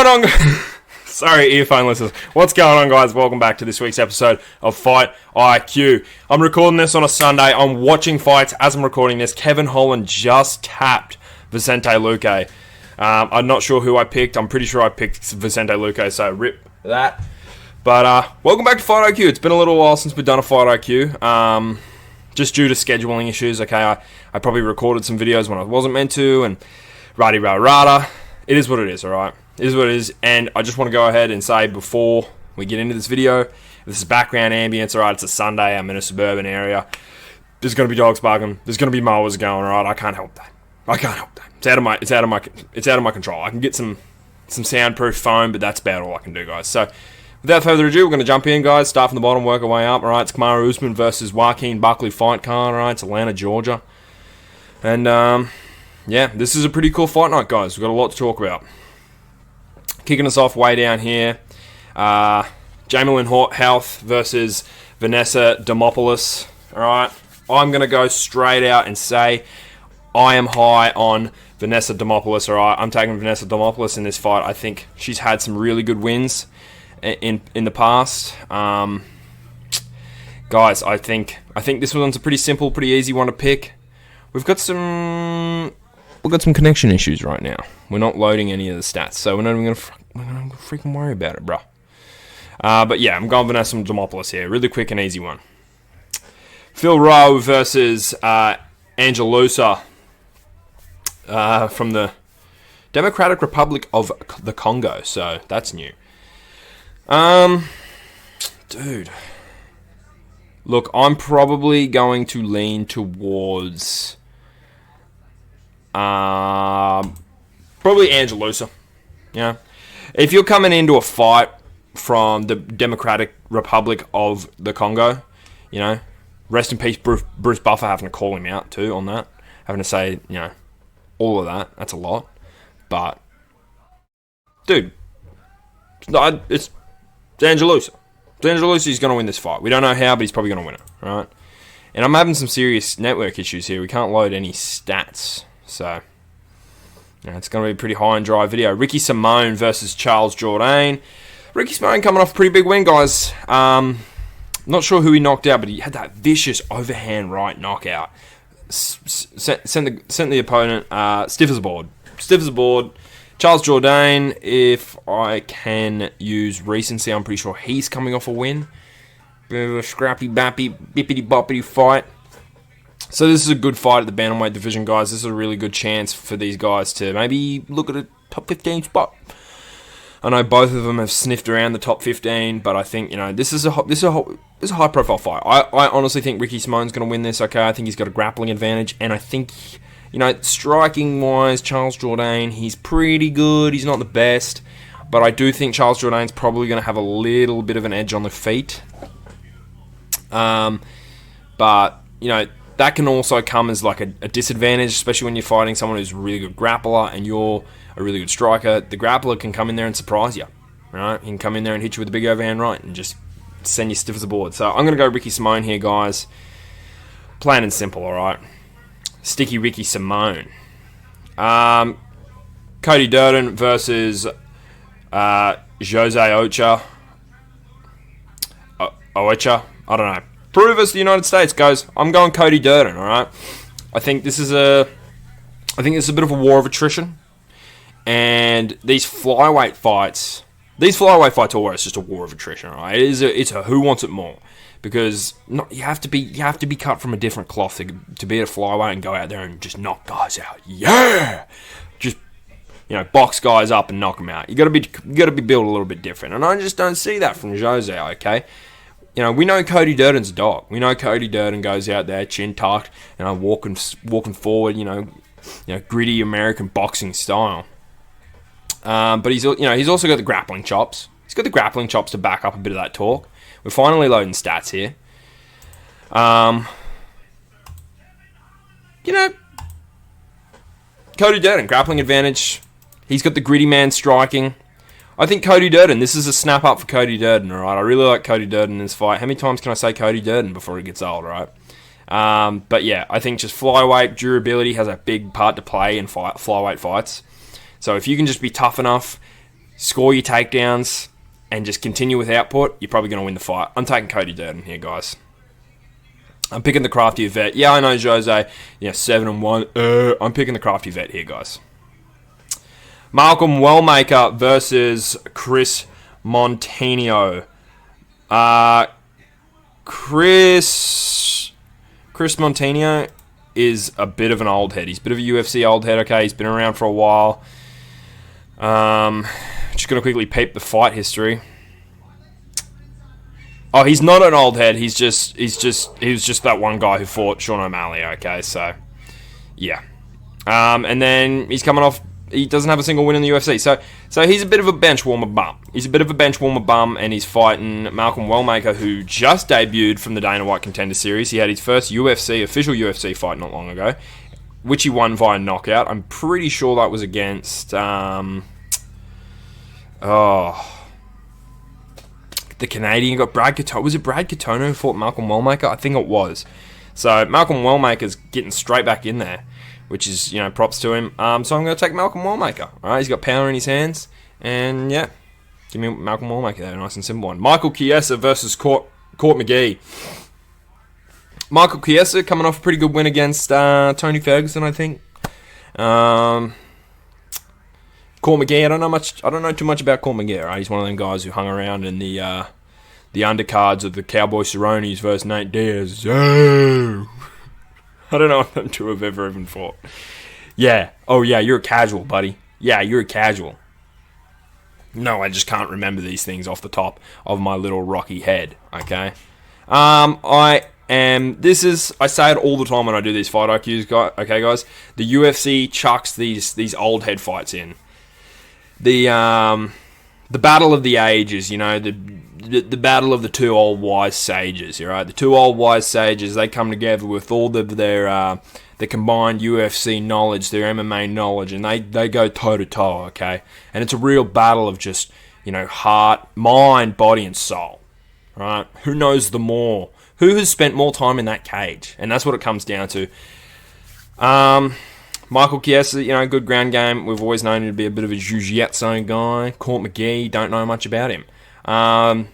on? Sorry, earphone listeners. What's going on, guys? Welcome back to this week's episode of Fight IQ. I'm recording this on a Sunday. I'm watching fights as I'm recording this. Kevin Holland just tapped Vicente Luque. I'm not sure who I picked. I'm pretty sure I picked Vicente Luque, so rip that. But welcome back to Fight IQ. It's been a little while since we've done a Fight IQ. Just due to scheduling issues, okay, I probably recorded some videos when I wasn't meant to, and rada. It is what it is, alright? It is what it is, and I just want to go ahead and say before we get into this video, this is background ambience, alright? It's a Sunday, I'm in a suburban area. There's going to be dogs barking, there's going to be mowers going, alright? I can't help that. It's out of my control. I can get some soundproof foam, but that's about all I can do, guys. So, without further ado, we're going to jump in, guys. Start from the bottom, work our way up. All right, it's Kamaru Usman versus Joaquin Buckley fight card. All right, it's Atlanta, Georgia. And, yeah, this is a pretty cool fight night, guys. We've got a lot to talk about. Kicking us off way down here, Jamie Health versus Vanessa Demopoulos. All right, I'm going to go straight out and say I am high on Vanessa Demopoulos. All right, I'm taking Vanessa Demopoulos in this fight. I think she's had some really good wins in the past. Guys, I think this one's a pretty simple, pretty easy one to pick. We've got some connection issues right now. We're not loading any of the stats, so we're not even gonna freaking worry about it, bro. But yeah, I'm going Vanessa Demopoulos here. Really quick and easy one. Phil Rowe versus Angelusa from the Democratic Republic of the Congo. So that's new. Dude. Look, I'm probably going to lean towards probably Angelusa. Yeah. If you're coming into a fight from the Democratic Republic of the Congo, you know, rest in peace Bruce Buffer, having to call him out too on that. Having to say, you know, all of that. That's a lot. But dude, it's Angelusa. Angelusa's going to win this fight. We don't know how, but he's probably going to win it, right? And I'm having some serious network issues here. We can't load any stats, so you know, it's going to be a pretty high and dry video. Ricky Simone versus Charles Jourdain. Ricky Simone coming off a pretty big win, guys. Not sure who he knocked out, but he had that vicious overhand right knockout. Sent the opponent stiff as a board. Stiff as a board. Charles Jourdain, if I can use recency, I'm pretty sure he's coming off a win. Bit of a scrappy-bappy, bippity-boppity fight. So this is a good fight at the bantamweight division, guys. This is a really good chance for these guys to maybe look at a top 15 spot. I know both of them have sniffed around the top 15, but I think, you know, this is a high-profile fight. I honestly think Ricky Simone's going to win this, okay? I think he's got a grappling advantage, and I think, you know, striking-wise, Charles Jourdain, he's pretty good. He's not the best, but I do think Charles Jourdain's probably going to have a little bit of an edge on the feet. But, you know, that can also come as like a disadvantage, especially when you're fighting someone who's a really good grappler and you're a really good striker. The grappler can come in there and surprise you, right? He can come in there and hit you with a big overhand right and just send you stiff as a board. So I'm going to go Ricky Simone here, guys. Plain and simple, all right? Sticky Ricky Simone. Cody Durden versus Jose Ocha. Ocha. I don't know. Peru versus the United States, guys. I'm going Cody Durden, alright? I think this is a bit of a war of attrition. And these flyweight fights are always just a war of attrition, alright? It's a who wants it more. Because you have to be cut from a different cloth to be at a flyweight and go out there and just knock guys out. Yeah! Just, you know, box guys up and knock them out. You gotta be built a little bit different. And I just don't see that from Jose, okay? You know, we know Cody Durden's a dog. We know Cody Durden goes out there, chin tucked, you know, walking forward, you know, gritty American boxing style. But he's also got the grappling chops. He's got the grappling chops to back up a bit of that talk. We're finally loading stats here. You know, Cody Durden, grappling advantage. He's got the gritty man striking. I think Cody Durden, this is a snap up for Cody Durden, alright? I really like Cody Durden in this fight. How many times can I say Cody Durden before he gets old, right? But yeah, I think just flyweight durability has a big part to play in flyweight fights. So if you can just be tough enough, score your takedowns, and just continue with output, you're probably going to win the fight. I'm taking Cody Garbrandt here, guys. I'm picking the crafty vet. Yeah, I know Jose, 7-1. I'm picking the crafty vet here, guys. Malcolm Wellmaker versus Chris Montaño. Chris Montaño is a bit of an old head. He's a bit of a UFC old head, okay? He's been around for a while. Just going to quickly peep the fight history. Oh, he's not an old head. He was just that one guy who fought Sean O'Malley. Okay, so yeah. And then he's coming off. He doesn't have a single win in the UFC. So he's a bit of a bench warmer bum. And he's fighting Malcolm Wellmaker, who just debuted from the Dana White Contender Series. He had his first official UFC fight not long ago, which he won via knockout. I'm pretty sure that was against the Canadian got Brad Katona. Was it Brad Katona who fought Malcolm Wellmaker? I think it was. So Malcolm Wellmaker's getting straight back in there, which is, props to him. So I'm going to take Malcolm Wellmaker. All right, he's got power in his hands, and yeah, give me Malcolm Wellmaker there, nice and simple one. Michael Chiesa versus Court McGee. Michael Chiesa coming off a pretty good win against Tony Ferguson, I think. Court McGee, I don't know too much about Court McGee. Right? He's one of them guys who hung around in the undercards of the Cowboy Cerrones versus Nate Diaz. Oh. I don't know if them two have ever even fought. Yeah. Oh yeah, you're a casual, buddy. Yeah, you're a casual. No, I just can't remember these things off the top of my little rocky head. Okay. I say it all the time when I do these fight IQs, guys. Okay, guys. The UFC chucks these old head fights in. The battle of the ages, the battle of the two old wise sages, right? The two old wise sages, they come together with all of their combined UFC knowledge, their MMA knowledge, and they go toe to toe, okay? And it's a real battle of just, heart, mind, body, and soul, right? Who knows the more? Who has spent more time in that cage? And that's what it comes down to. Michael Chiesa, good ground game. We've always known him to be a bit of a jiu-jitsu guy. Court McGee, don't know much about him. I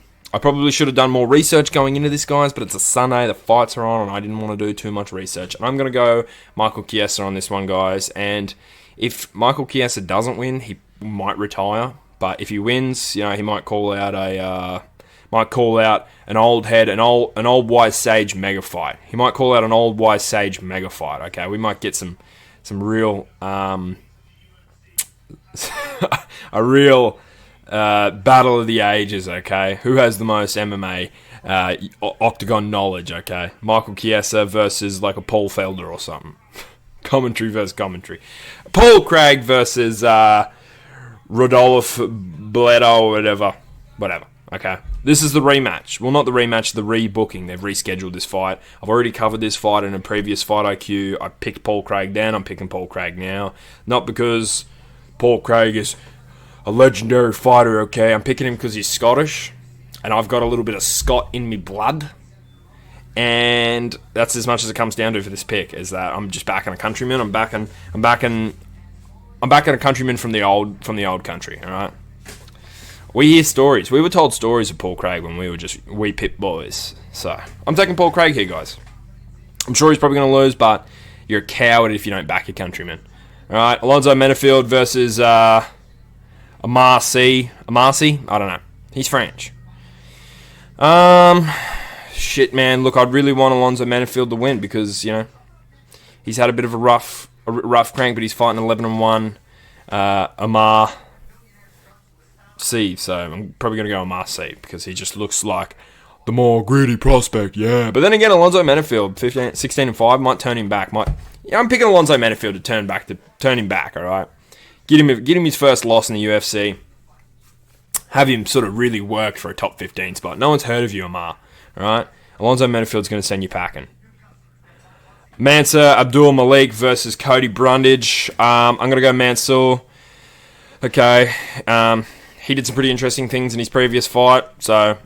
probably should have done more research going into this, guys, but it's a Sunday, the fights are on, and I didn't want to do too much research. And I'm going to go Michael Chiesa on this one, guys. And if Michael Chiesa doesn't win, he might retire. But if he wins, he might call out an old head, an old wise sage mega fight. He might call out an old wise sage mega fight. Okay, we might get some real a real battle of the ages. Okay, who has the most MMA octagon knowledge? Okay, Michael Chiesa versus like a Paul Felder or something. Commentary versus commentary. Paul Craig versus Rodolfo Bledo or whatever. Okay. This is the rematch. Well, not the rematch, the rebooking. They've rescheduled this fight. I've already covered this fight in a previous Fight IQ. I picked Paul Craig then. I'm picking Paul Craig now. Not because Paul Craig is a legendary fighter, okay? I'm picking him because he's Scottish. And I've got a little bit of Scot in me blood. And that's as much as it comes down to for this pick, is that I'm just backing a countryman. I'm backing a countryman from the old country, alright? We hear stories. We were told stories of Paul Craig when we were just wee pit boys. So, I'm taking Paul Craig here, guys. I'm sure he's probably going to lose, but you're a coward if you don't back your countryman. Alright, Alonzo Menifield versus Oumar C. I don't know. He's French. Shit, man. Look, I'd really want Alonzo Menifield to win because, he's had a bit of a rough crank, but he's fighting 11-1. Oumar C, so I'm probably going to go Oumar C because he just looks like the more greedy prospect, yeah. But then again, Alonzo Menifield, 16-5, might turn him back. I'm picking Alonzo Menifield to turn him back, all right? Get him his first loss in the UFC. Have him sort of really work for a top 15 spot. No one's heard of you, Oumar, all right? Alonzo Menifield's going to send you packing. Mansur Abdul-Malik versus Cody Brundage. I'm going to go Mansur. Okay, he did some pretty interesting things in his previous fight, so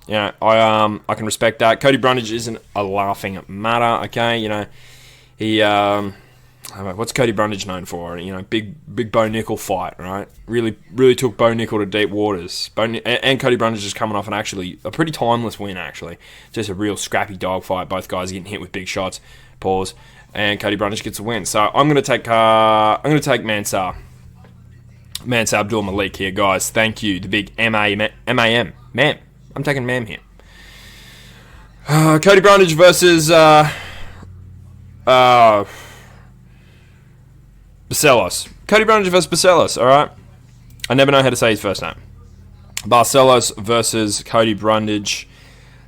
I can respect that. Cody Brundage isn't a laughing matter, okay? He What's Cody Brundage known for? Big Bo Nickel fight, right? Really took Bo Nickel to deep waters. And Cody Brundage is coming off a pretty timeless win, actually. Just a real scrappy dogfight. Both guys getting hit with big shots. Pause. And Cody Brundage gets a win. So I'm going to take Mansur Abdul-Malik here, guys. Thank you. The big M-A-M. Ma'am. I'm taking ma'am here. Cody Brundage versus Barcelos. Cody Brundage versus Barcelos, alright? I never know how to say his first name. Barcelos versus Cody Brundage.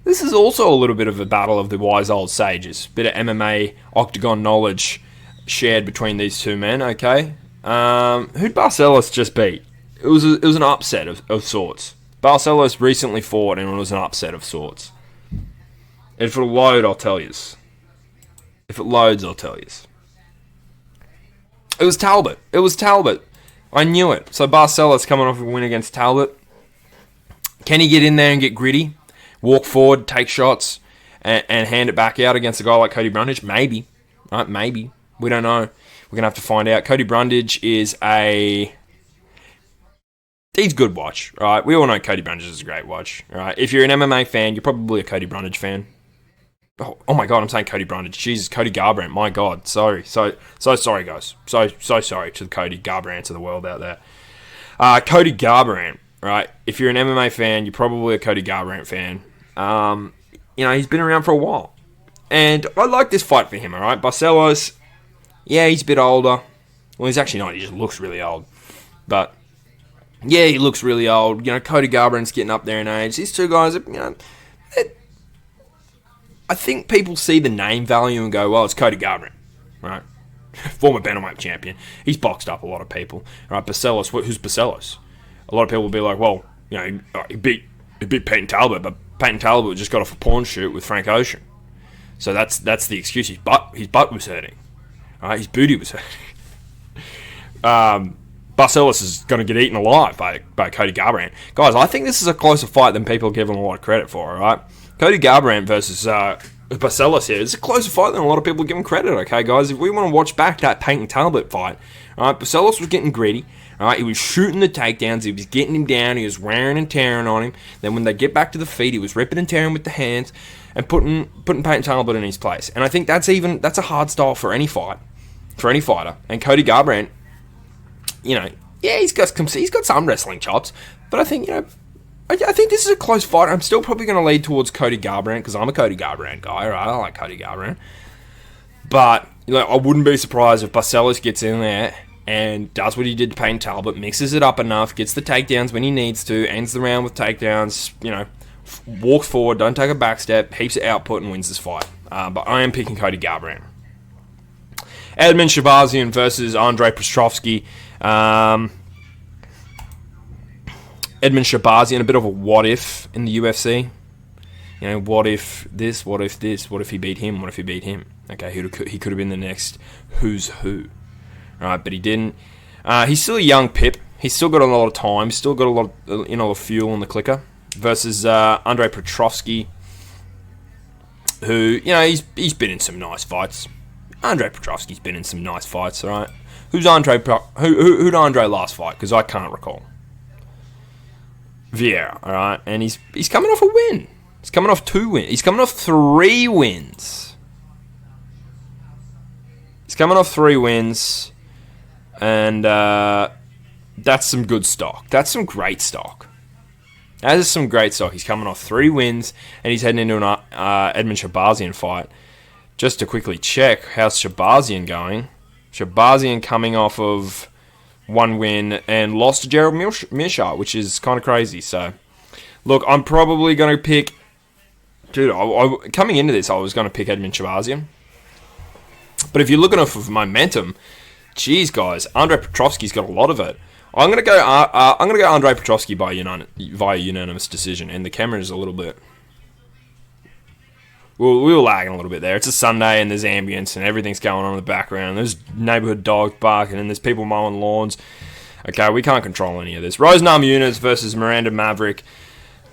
This is also a little bit of a battle of the wise old sages. Bit of MMA octagon knowledge shared between these two men, okay? Who'd Barcelos just beat? It was an upset of sorts. Barcelos recently fought and it was an upset of sorts. If it'll load, I'll tell you. If it loads, I'll tell you. It was Talbot. I knew it. So Barcelos coming off a win against Talbot. Can he get in there and get gritty? Walk forward, take shots, and hand it back out against a guy like Cody Brundage? Maybe. Right? Maybe. We don't know. We're going to have to find out. Cody Brundage is he's good watch, right? We all know Cody Brundage is a great watch, right? If you're an MMA fan, you're probably a Cody Brundage fan. Oh my God, I'm saying Cody Brundage. Jesus, Cody Garbrandt. My God, sorry. So sorry, guys. So sorry to the Cody Garbrandts of the world out there. Cody Garbrandt, right? If you're an MMA fan, you're probably a Cody Garbrandt fan. He's been around for a while. And I like this fight for him, all right? Barcelos, yeah, he's a bit older. Well, he's actually not. He just looks really old. But, yeah, he looks really old. Cody Garbrandt's getting up there in age. These two guys, I think people see the name value and go, well, it's Cody Garbrandt, right? Former bantamweight champion. He's boxed up a lot of people. Right? Barcelos, who's Barcelos? A lot of people will be like, well, he beat Peyton Talbot, but Peyton Talbot just got off a porn shoot with Frank Ocean. So that's the excuse. His butt was hurting. Right? His booty was hurting. Barcelos is going to get eaten alive by Cody Garbrandt. Guys, I think this is a closer fight than people give him a lot of credit for, all right? Cody Garbrandt versus Barcelos here. It's a closer fight than a lot of people give him credit, okay, guys? If we want to watch back that Peyton Talbot fight, all right, Barcelos was getting gritty. All right, he was shooting the takedowns. He was getting him down. He was wearing and tearing on him. Then when they get back to the feet, he was ripping and tearing with the hands and putting Peyton Talbot in his place. And I think that's a hard style for any fight, for any fighter. And Cody Garbrandt, yeah, he's got some wrestling chops, but I think I think this is a close fight. I'm still probably going to lead towards Cody Garbrandt because I'm a Cody Garbrandt guy, right? I like Cody Garbrandt. But I wouldn't be surprised if Barcelos gets in there and does what he did to Peyton Talbot, mixes it up enough, gets the takedowns when he needs to, ends the round with takedowns, walks forward, don't take a back step, heaps of output, and wins this fight. But I am picking Cody Garbrandt. Edmund Shabazian versus Andre Petrofsky. Edmund Shabazian, a bit of a what if in the UFC. What if this, what if this, what if he beat him, what if he beat him? Okay, he could have been the next who's who. Right, but he didn't. He's still a young pip. He's still got a lot of time. Still got a lot of fuel on the clicker. Versus Andre Petrofsky, who, he's been in some nice fights. Andre Petrofsky's been in some nice fights, all right? Who'd Andre last fight? Because I can't recall. Vieira, all right? And he's coming off a win. He's coming off 2 wins. He's coming off 3 wins. He's coming off 3 wins. And that's some good stock. That's some great stock. That is some great stock. He's coming off 3 wins, and he's heading into an Edmund Shabazian fight. Just to quickly check, how's Shabazian going? Shabazian coming off of 1 win and lost to Gerald Meerschaert, which is kind of crazy. So, look, I'm probably going to pick... Dude, coming into this, I was going to pick Edmund Shabazian. But if you're looking off of momentum, geez, guys, Andre Petrofsky's got a lot of it. I'm gonna go Andre Petrofsky via unanimous decision, and the camera is a little bit. We were lagging a little bit there. It's a Sunday, and there's ambience, and everything's going on in the background. There's neighborhood dogs barking, and there's people mowing lawns. Okay, we can't control any of this. Rose Namajunas versus Miranda Maverick.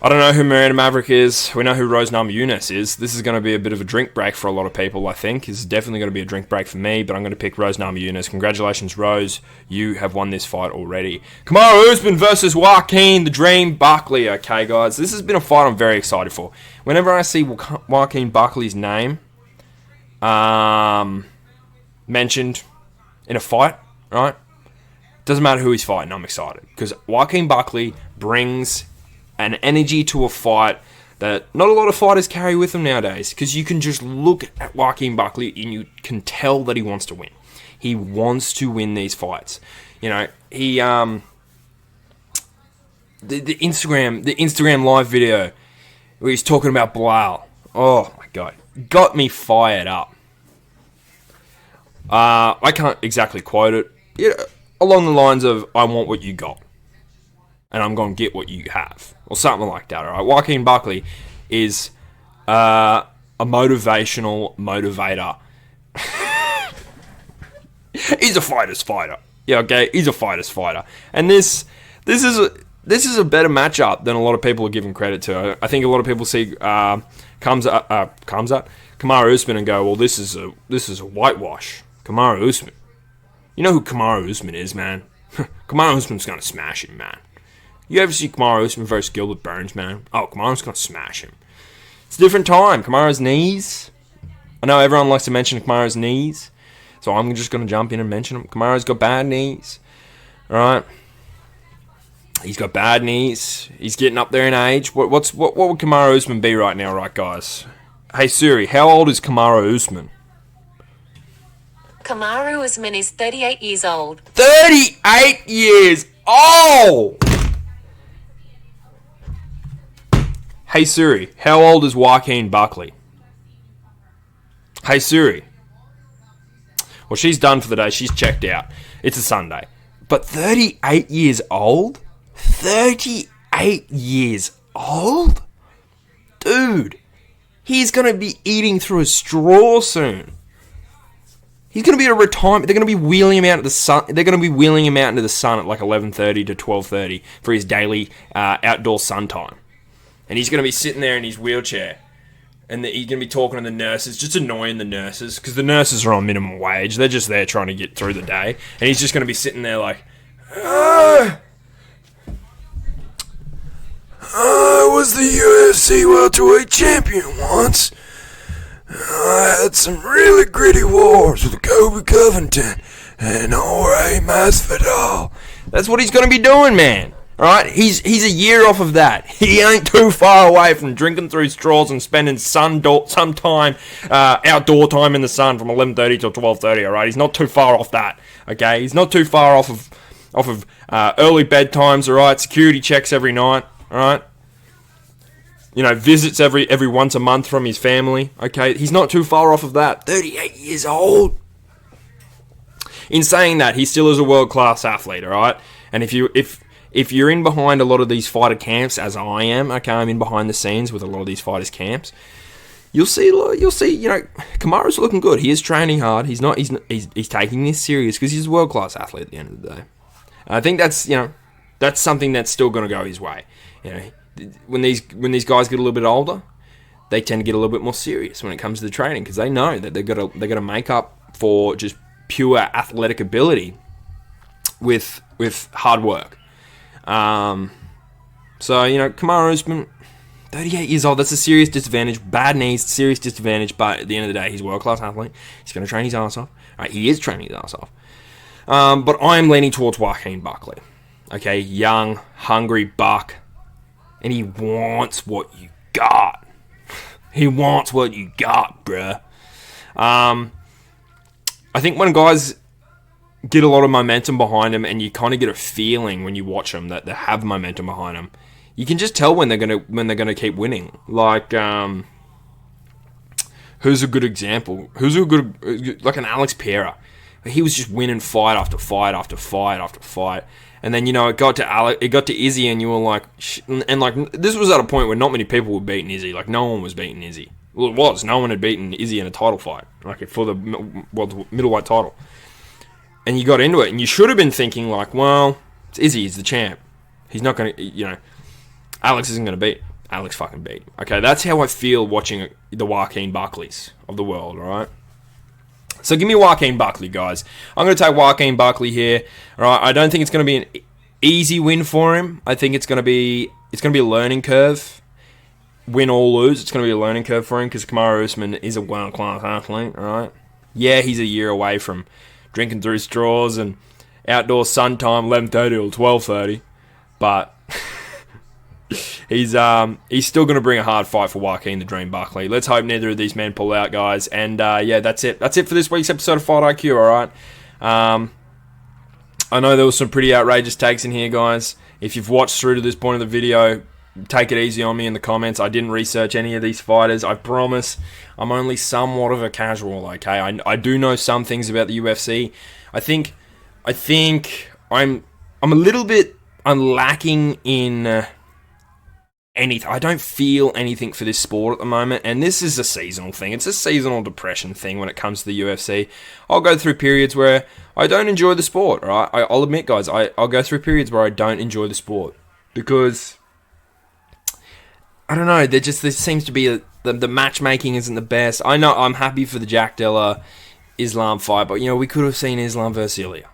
I don't know who Miranda Maverick is. We know who Rose Namajunas is. This is going to be a bit of a drink break for a lot of people, I think. This is definitely going to be a drink break for me, but I'm going to pick Rose Namajunas. Congratulations, Rose. You have won this fight already. Kamaru Usman versus Joaquin, the Dream Buckley. Okay, guys. This has been a fight I'm very excited for. Whenever I see Joaquin Buckley's name mentioned in a fight, right? Doesn't matter who he's fighting, I'm excited. Because Joaquin Buckley brings an energy to a fight that not a lot of fighters carry with them nowadays. Because you can just look at Joaquin Buckley and you can tell that he wants to win. He wants to win these fights. You know, he the Instagram live video where he's talking about Bilal. Oh my god, got me fired up. I can't exactly quote it. Along the lines of, I want what you got. And I'm going to get what you have. Or something like that, alright? Joaquin Buckley is a motivational motivator. He's a fighter's fighter. Yeah, okay? He's a fighter's fighter. And this is a better matchup than a lot of people are giving credit to. I think a lot of people see Kamaru Usman and go, well, this is a whitewash. Kamaru Usman. You know who Kamaru Usman is, man? Kamaru Usman's going to smash him, man. You ever see Kamaru Usman versus Gilbert Burns, man? Oh, Kamaru's going to smash him. It's a different time. Kamaru's knees. I know everyone likes to mention Kamaru's knees, so I'm just going to jump in and mention him. Kamaru's got bad knees. Alright? He's got bad knees. He's getting up there in age. What would Kamaru Usman be right now, right, guys? Hey, Siri, how old is Kamaru Usman? Kamaru Usman is 38 years old. 38 years old! Hey Siri, how old is Joaquin Buckley? Hey Siri. Well, she's done for the day. She's checked out. It's a Sunday. But 38 years old? 38 years old? Dude, he's going to be eating through a straw soon. He's going to be at a retirement. They're going to be wheeling him out into the sun. They're going to be wheeling him out into the sun at like 11:30 to 12:30 for his daily outdoor sun time. And he's going to be sitting there in his wheelchair. And he's going to be talking to the nurses, just annoying the nurses. Because the nurses are on minimum wage. They're just there trying to get through the day. And he's just going to be sitting there like, I was the UFC welterweight champion once. I had some really gritty wars with Cody Garbrandt and Jorge Masvidal. That's what he's going to be doing, man. Alright, he's a year off of that. He ain't too far away from drinking through straws and spending some time, outdoor time in the sun from 11:30 till 12:30. Alright, he's not too far off that. Okay, he's not too far off of early bedtimes. Alright, security checks every night. Alright, you know, visits every once a month from his family. Okay, he's not too far off of that. 38 years old. In saying that, he still is a world class athlete. Alright, and if you're in behind a lot of these fighter camps, as I am, okay, I'm in behind the scenes with a lot of these fighters' camps. You'll see, you know, Kamaru's looking good. He is training hard. He's taking this serious because he's a world class athlete at the end of the day. And I think that's something that's still going to go his way. You know, when these guys get a little bit older, they tend to get a little bit more serious when it comes to the training because they know that they're gonna make up for just pure athletic ability with hard work. So, you know, Kamaru Usman, 38 years old, that's a serious disadvantage. Bad knees, serious disadvantage, but at the end of the day, he's a world-class athlete. He's going to train his ass off. Right, he is training his ass off. But I'm leaning towards Joaquin Buckley. Okay, young, hungry buck. And he wants what you got. He wants what you got, bruh. I think when guys get a lot of momentum behind them, and you kind of get a feeling when you watch them that they have momentum behind them. You can just tell when they're gonna keep winning. Like, who's a good example? Like an Alex Pereira? He was just winning fight after fight after fight after fight, and then, you know, it got to Izzy, and you were like, and like this was at a point where not many people were beating Izzy. Like, no one was beating Izzy. Well, it was. No one had beaten Izzy in a title fight, like for the middleweight title. And you got into it, and you should have been thinking, like, well, it's Izzy, he's the champ. He's not going to, you know, Alex isn't going to beat. Alex fucking beat him. Okay, that's how I feel watching the Joaquin Buckleys of the world, alright? So give me Joaquin Buckley, guys. I'm going to take Joaquin Buckley here. Alright, I don't think it's going to be an easy win for him. I think it's going to be a learning curve. Win or lose, it's going to be a learning curve for him because Kamaru Usman is a world-class athlete, alright? Yeah, he's a year away from drinking through straws and outdoor sun time, 11:30 or 12:30, but he's still going to bring a hard fight for Joaquin the Dream Buckley. Let's hope neither of these men pull out, guys. And yeah, that's it. That's it for this week's episode of Fight IQ. All right. I know there was some pretty outrageous takes in here, guys. If you've watched through to this point of the video, take it easy on me in the comments. I didn't research any of these fighters. I promise. I'm only somewhat of a casual. Okay, I do know some things about the UFC. I think I'm a little bit lacking in anything. I don't feel anything for this sport at the moment, and this is a seasonal thing. It's a seasonal depression thing when it comes to the UFC. I'll go through periods where I don't enjoy the sport, right? I'll admit, guys, I'll go through periods where I don't enjoy the sport because I don't know. There seems to be the matchmaking isn't the best. I know I'm happy for the Jack Della Islam fight, but we could have seen Islam versus Ilya.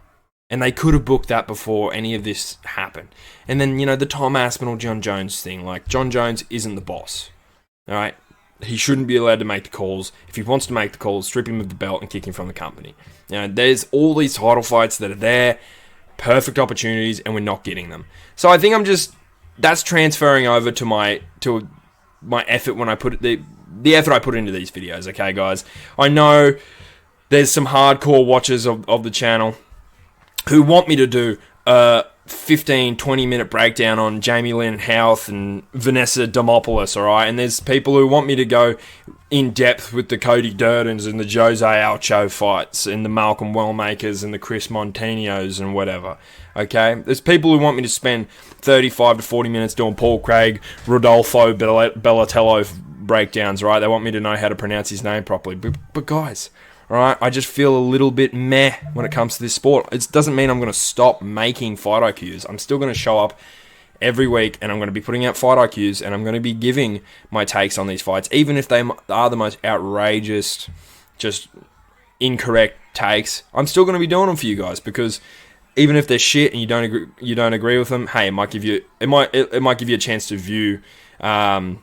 And they could have booked that before any of this happened. And then, the Tom Aspinall, John Jones thing. Like, John Jones isn't the boss. Alright? He shouldn't be allowed to make the calls. If he wants to make the calls, strip him of the belt and kick him from the company. There's all these title fights that are there. Perfect opportunities, and we're not getting them. So I think that's transferring over to my effort when I put the effort I put into these videos, okay, guys? I know there's some hardcore watchers of the channel who want me to do a 15, 20-minute breakdown on Jamie Lynn Houth and Vanessa Demopoulos, alright? And there's people who want me to go in depth with the Cody Durdens and the Jose Alcho fights and the Malcolm Wellmakers and the Chris Montinos and whatever, okay? There's people who want me to spend 35 to 40 minutes doing Paul Craig, Rodolfo Bellatello breakdowns, right? They want me to know how to pronounce his name properly. But guys, alright, I just feel a little bit meh when it comes to this sport. It doesn't mean I'm going to stop making fight IQs. I'm still going to show up every week and I'm going to be putting out fight IQs and I'm going to be giving my takes on these fights, even if they are the most outrageous, just incorrect takes. I'm still going to be doing them for you guys because even if they're shit and you don't agree with them, hey, it might give you a chance to view a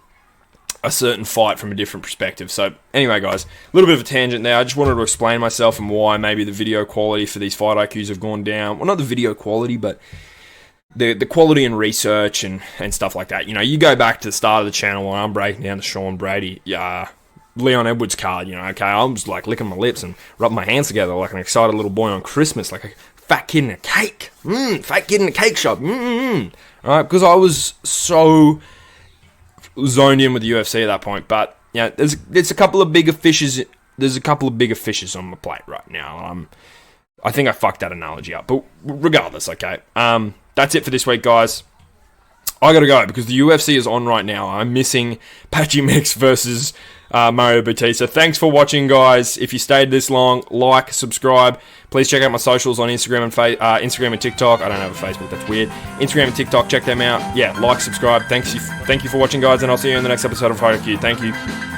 certain fight from a different perspective. So anyway, guys, a little bit of a tangent there. I just wanted to explain myself and why maybe the video quality for these fight IQs have gone down. Well, not the video quality, but the quality and research and stuff like that. You go back to the start of the channel when I'm breaking down the Sean Brady, Leon Edwards card, okay, I'm just like licking my lips and rubbing my hands together like an excited little boy on Christmas, like a fat kid in a cake. Fat kid in a cake shop. Alright, because I was so zoned in with the UFC at that point, but there's a couple of bigger fishes. There's a couple of bigger fishes on the plate right now. I think I fucked that analogy up, but regardless, okay. That's it for this week, guys. I gotta go because the UFC is on right now. I'm missing Patchy Mix versus Mario Bautista. Thanks for watching, guys. If you stayed this long, like, subscribe. Please check out my socials on Instagram and Instagram and TikTok. I don't have a Facebook. That's weird. Instagram and TikTok. Check them out. Yeah, like, subscribe. Thank you for watching, guys, and I'll see you in the next episode of Fight IQ. Thank you.